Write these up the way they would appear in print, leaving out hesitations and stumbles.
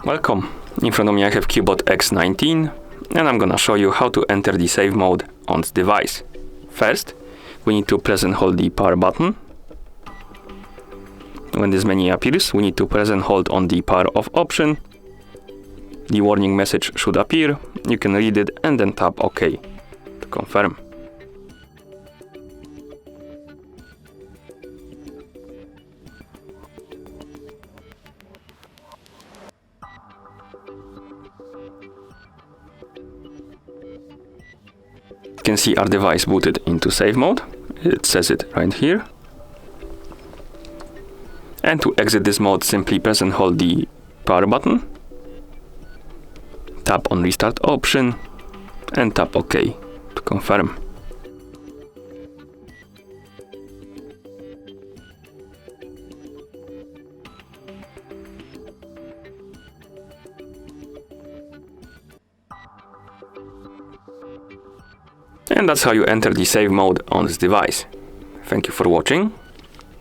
Welcome. In front of me I have CUBOT X19 and I'm gonna show you how to enter the save mode on this device. First, we need to press and hold the power button. When this menu appears, we need to press and hold on the power off option. The warning message should appear. You can read it and then tap OK to confirm. You can see our device booted into save mode. It says it right here. And to exit this mode, simply press and hold the power button. Tap on restart option and tap OK to confirm. And that's how you enter the save mode on this device. Thank you for watching.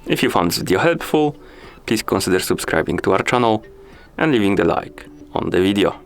If you found this video helpful, please consider subscribing to our channel and leaving the like on the video.